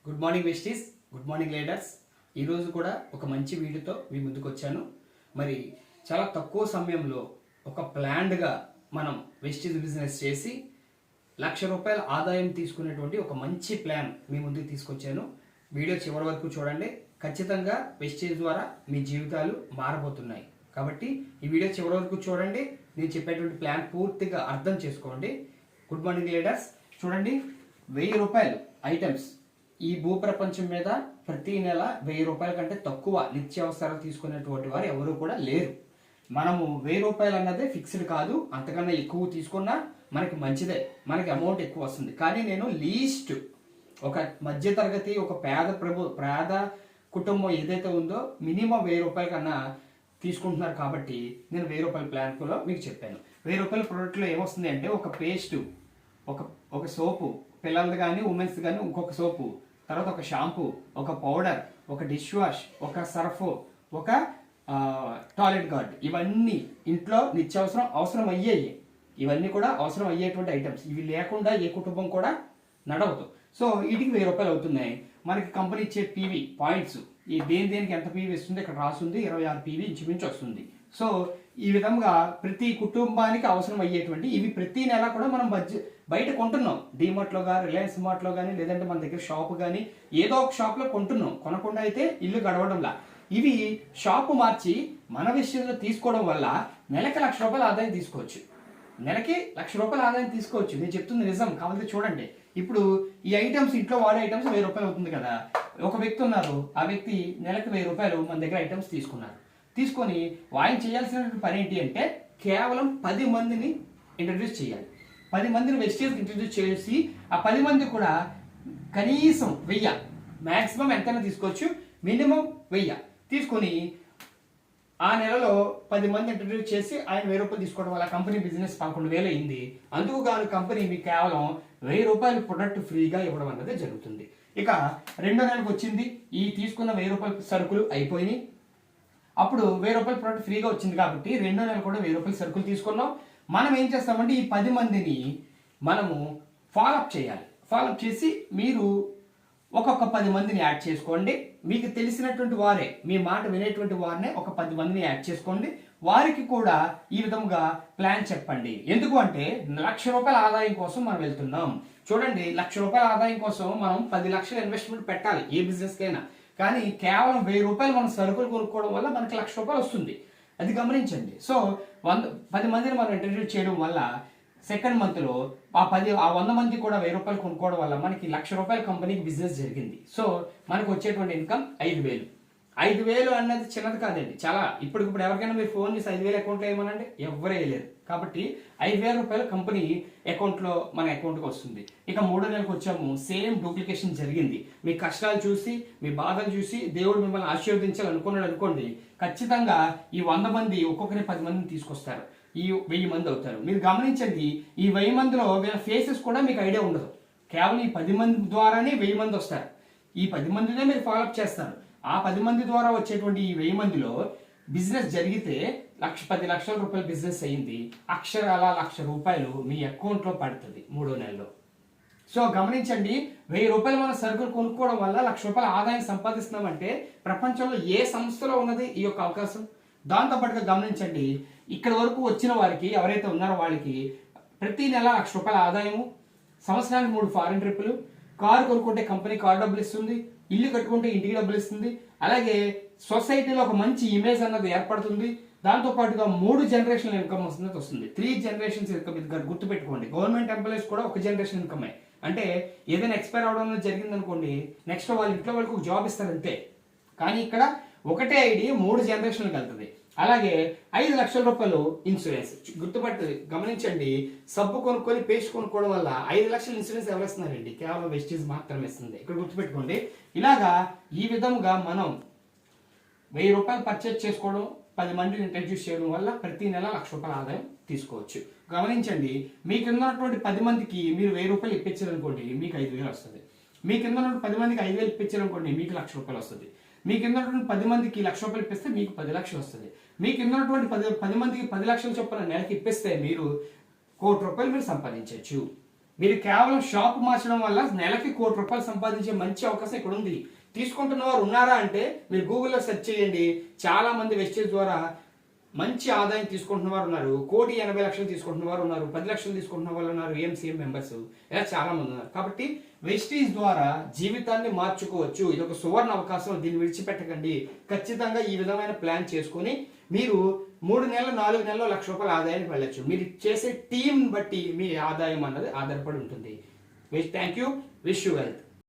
Good morning వెస్టీస్, good morning leaders. ఈరోజు కూడా ఒక మంచి వీడియోతో మీ ముందుకు వచ్చాను. మరి చాలా తక్కువ సమయంలో ఒక ప్లాన్డ్గా మనం వెస్టీస్ బిజినెస్ చేసి ₹1,00,000 ఆదాయం తీసుకునేటువంటి ఒక మంచి ప్లాన్ మీ ముందుకు తీసుకొచ్చాను. వీడియో చివరి వరకు చూడండి. ఖచ్చితంగా వెస్టీస్ ద్వారా మీ జీవితాలు మారబోతున్నాయి. కాబట్టి ఈ వీడియో చివరి వరకు చూడండి. నేను చెప్పేటువంటి ప్లాన్ పూర్తిగా అర్థం చేసుకోండి. గుడ్ మార్నింగ్ లీడర్స్, చూడండి, ₹1,000 ఐటమ్స్ ఈ భూప్రపంచం మీద ప్రతి నెల ₹1,000 కంటే తక్కువ నిత్యావసరాలు తీసుకునేటువంటి వారు ఎవరు కూడా లేరు. మనము ₹1,000 అన్నదే ఫిక్స్డ్ కాదు, అంతకన్నా ఎక్కువ తీసుకున్నా మనకి మంచిదే, మనకి అమౌంట్ ఎక్కువ వస్తుంది. కానీ నేను లీస్ట్ ఒక మధ్యతరగతి, ఒక పేద కుటుంబం ఏదైతే ఉందో మినిమం ₹1,000 కన్నా తీసుకుంటున్నారు. కాబట్టి నేను ₹1,000 ప్లాన్లో మీకు చెప్పాను. ₹1,000 ప్రోడక్ట్లో ఏమొస్తుంది అంటే ఒక పేస్టు, ఒక సోపు, పిల్లలది కానీ ఉమెన్స్ కానీ ఇంకొక సోపు, తర్వాత ఒక షాంపూ, ఒక పౌడర్, ఒక డిష్ వాష్, ఒక సర్ఫ్, ఒక టాయిలెట్ గార్డ్, ఇవన్నీ ఇంట్లో అవసరం అయ్యేవి. ఇవన్నీ కూడా అవసరం అయ్యేటువంటి ఐటమ్స్. ఇవి లేకుండా ఏ కుటుంబం కూడా నడవదు. సో వీటికి ₹1,000 అవుతున్నాయి. మనకి కంపెనీ ఇచ్చే పీవీ పాయింట్స్, ఈ దేనికి ఎంత పీవీ ఇస్తుంది ఇక్కడ రాస్తుంది, 26 పీవీ ఇంచుమించు వస్తుంది. సో ఈ విధంగా ప్రతి కుటుంబానికి అవసరం అయ్యేటువంటి ఇవి ప్రతి నెల కూడా మనం బయట కొంటున్నాం. డీమార్ట్లో కానీ, రిలయన్స్ మార్ట్లో కానీ, లేదంటే మన దగ్గర షాప్ కానీ ఏదో ఒక షాప్లో కొంటున్నాం. కొనకుండా అయితే ఇల్లు గడవడంలా. ఇవి షాపు మార్చి మన విషయంలో తీసుకోవడం వల్ల నెలకి ₹1,00,000 ఆదాయం తీసుకోవచ్చు. నెలకి ₹1,00,000 ఆదాయం తీసుకోవచ్చు. నేను చెప్తుంది నిజం, కావాలంటే చూడండి. ఇప్పుడు ఈ ఐటమ్స్, ఇంట్లో వాడే ఐటమ్స్ ₹1,000 అవుతుంది కదా. ఒక వ్యక్తి ఉన్నారు, ఆ వ్యక్తి నెలకు ₹1,000 మన దగ్గర ఐటమ్స్ తీసుకొని ఆయన చేయాల్సిన పని ఏంటి అంటే కేవలం 10 మందిని ఇంట్రడ్యూస్ చేయాలి. 10 మందిని వెస్టీస్ ఇంట్రడ్యూస్ చేసి ఆ 10 మంది కూడా కనీసం 1000, మ్యాక్సిమం ఎంతైనా తీసుకోవచ్చు, మినిమం 1000 తీసుకొని ఆ నెలలో 10 మంది ఇంట్రడ్యూస్ చేసి ఆయన ₹1,000 తీసుకోవడం వల్ల కంపెనీ బిజినెస్ 11,000 అయింది. అందుకు గాను కంపెనీ మీకు కేవలం ₹1,000 ప్రొడక్ట్ ఫ్రీగా ఇవ్వడం అన్నది జరుగుతుంది. ఇక రెండో నెలకు వచ్చింది, ఈ తీసుకున్న ₹1,000 సరుకులు అయిపోయినాయి. అప్పుడు ₹1,000 ప్రొడక్ట్ ఫ్రీగా వచ్చింది కాబట్టి రెండో నెల కూడా ₹1,000 సరుకులు తీసుకున్నాం. మనం ఏం చేస్తామంటే ఈ 10 మందిని మనము ఫాలోఅప్ చేయాలి. ఫాలోఅప్ చేసి మీరు ఒక్కొక్క 10 మందిని యాడ్ చేసుకోండి. మీకు తెలిసినటువంటి వారే, మీ మాట వినేటువంటి వారినే ఒక 10 మందిని యాడ్ చేసుకోండి. వారికి కూడా ఈ విధంగా ప్లాన్ చెప్పండి. ఎందుకు అంటే ₹1,00,000 ఆదాయం కోసం మనం వెళ్తున్నాం. చూడండి, ₹1,00,000 ఆదాయం కోసం మనం 10 లక్షల ఇన్వెస్ట్మెంట్ పెట్టాలి ఏ బిజినెస్ కైనా. కానీ కేవలం ₹1,000 మనం సరుకులు కొనుక్కోవడం వల్ల మనకి ₹1,00,000 వస్తుంది. అది గమనించండి. సో 10 మందిని మనం ఇంట్రడ్యూస్ చేయడం వల్ల సెకండ్ మంత్లో ఆ 100 మంది కూడా ₹1,000 కొనుక్కోవడం వల్ల మనకి ₹1,00,000 కంపెనీకి బిజినెస్ జరిగింది. సో మనకు వచ్చేటువంటి ఇన్కమ్ 5,000. 5,000 అన్నది చిన్నది కాదండి, చాలా. ఇప్పుడు ఎవరికైనా మీరు ఫోన్ చేసి 5,000 అకౌంట్లో వేయమనండి, ఎవరు వేయలేరు. కాబట్టి ₹5,000 కంపెనీ అకౌంట్లో మన అకౌంట్కి వస్తుంది. ఇక మూడో నెలకు వచ్చాము, సేమ్ డూప్లికేషన్ జరిగింది. మీ కష్టాలు చూసి, మీ బాధలు చూసి దేవుడు మిమ్మల్ని ఆశీర్వదించాలి అనుకున్నాడు అనుకోండి, ఖచ్చితంగా ఈ 100 మంది ఒక్కొక్కరి 10 మందిని తీసుకొస్తారు. ఈ 1000 మంది అవుతారు. మీరు గమనించండి, ఈ 1000 మందిలో వీళ్ళ ఫేసెస్ కూడా మీకు ఐడియా ఉండదు. కేవలం ఈ 10 మంది ద్వారానే 1000 మంది వస్తారు. ఈ 10 మందినే మీరు ఫాలోఅప్ చేస్తారు. ఆ 10 మంది ద్వారా వచ్చేటువంటి ఈ 1000 మందిలో బిజినెస్ జరిగితే ₹10 లక్షల బిజినెస్ అయ్యింది. అక్షరాల ₹1,00,000 మీ అకౌంట్లో పడుతుంది మూడో నెలలో. సో గమనించండి, ₹1,000 మన సరుకులు కొనుక్కోవడం వల్ల ₹1,00,000 ఆదాయం సంపాదిస్తున్నామంటే ప్రపంచంలో ఏ సంస్థలో ఉన్నది ఈ యొక్క అవకాశం. దాంతోపాటుగా గమనించండి, ఇక్కడ వరకు వచ్చిన వారికి, ఎవరైతే ఉన్నారో వాళ్ళకి ప్రతి నెల ₹1,00,000 ఆదాయము, సంవత్సరానికి 3 ఫారిన్ ట్రిప్పులు, కారు కొనుక్కుంటే కంపెనీ కారు డబ్బులు ఇస్తుంది, ఇల్లు కట్టుకుంటే ఇంటికి డబ్బులు ఇస్తుంది, అలాగే సొసైటీలో ఒక మంచి ఇమేజ్ అన్నది ఏర్పడుతుంది. దాంతోపాటుగా 3 జనరేషన్ల ఇన్కమ్ వస్తుంది. 3 జనరేషన్స్ ఇన్కమ్. ఇది గుర్తుపెట్టుకోండి. గవర్నమెంట్ ఎంప్లాయీస్ కూడా ఒక జనరేషన్ ఇన్కమే. అంటే ఏదైనా ఎక్స్పైర్ అవడం జరిగింది అనుకోండి, నెక్స్ట్ వాళ్ళ ఇంట్లో వాళ్ళకి ఒక జాబ్ ఇస్తారు అంతే. కానీ ఇక్కడ ఒకటే ఐడి 3 జనరేషన్లకు వెళ్తుంది. అలాగే ₹5,00,000 ఇన్సూరెన్స్. గమనించండి, సబ్బు కొనుక్కొని పేస్ట్ కొనుక్కోవడం వల్ల 5 లక్షల ఇన్సూరెన్స్ ఎవరు ఇస్తున్నారండి? కేవలం వెస్టీస్ మాత్రమే ఇస్తుంది. ఇక్కడ గుర్తుపెట్టుకోండి. ఇలాగా ఈ విధంగా మనం ₹1,000 పర్చేజ్ చేసుకోవడం, 10 మందిని ఇంట్రడ్యూస్ చేయడం వల్ల ప్రతి నెల ₹1,00,000 ఆదాయం తీసుకోవచ్చు. గమనించండి, మీ కింద ఉన్నటువంటి 10 మందికి మీరు ₹1,000 ఇప్పించారనుకోండి, మీకు 5,000 వస్తుంది. మీ కింద ఉన్నటువంటి 10 మందికి 5,000 ఇప్పించారనుకోండి, మీకు ₹1,00,000 వస్తుంది. మీ కింద ఉన్నటువంటి 10 మందికి ₹1,00,000 ఇప్పిస్తే మీకు 10 లక్షలు వస్తుంది. మీ కింద ఉన్నటువంటి 10 మందికి 10 లక్షలు చొప్పున నెలకి ఇప్పిస్తే మీరు ₹1,00,00,000 మీరు సంపాదించవచ్చు. మీరు కేవలం షాప్ మార్చడం వల్ల నెలకి ₹1,00,00,000 సంపాదించే మంచి అవకాశం ఇక్కడ ఉంది. తీసుకుంటున్న వారు ఉన్నారా అంటే మీరు గూగుల్లో సెర్చ్ చేయండి. చాలా మంది వెస్టేజ్ ద్వారా మంచి ఆదాయం తీసుకుంటున్న వారు ఉన్నారు. 1,80,00,000 తీసుకుంటున్న వారు ఉన్నారు. 10 లక్షలు తీసుకుంటున్న వాళ్ళు ఉన్నారు. ఏఎంసీఎం మెంబర్స్ ఇలా చాలా మంది ఉన్నారు. కాబట్టి వెస్టీజ్ ద్వారా జీవితాన్ని మార్చుకోవచ్చు. ఇది ఒక సువర్ణ అవకాశం. దీన్ని విడిచిపెట్టకండి. ఖచ్చితంగా ఈ విధమైన ప్లాన్ చేసుకొని మీరు 3 నెలలు 4 నెలల్లో ₹1,00,000 ఆదాయానికి వెళ్ళొచ్చు. మీరు చేసే టీం బట్టి మీ ఆదాయం అన్నది ఆధారపడి ఉంటుంది. Thank you. Wish you wealth.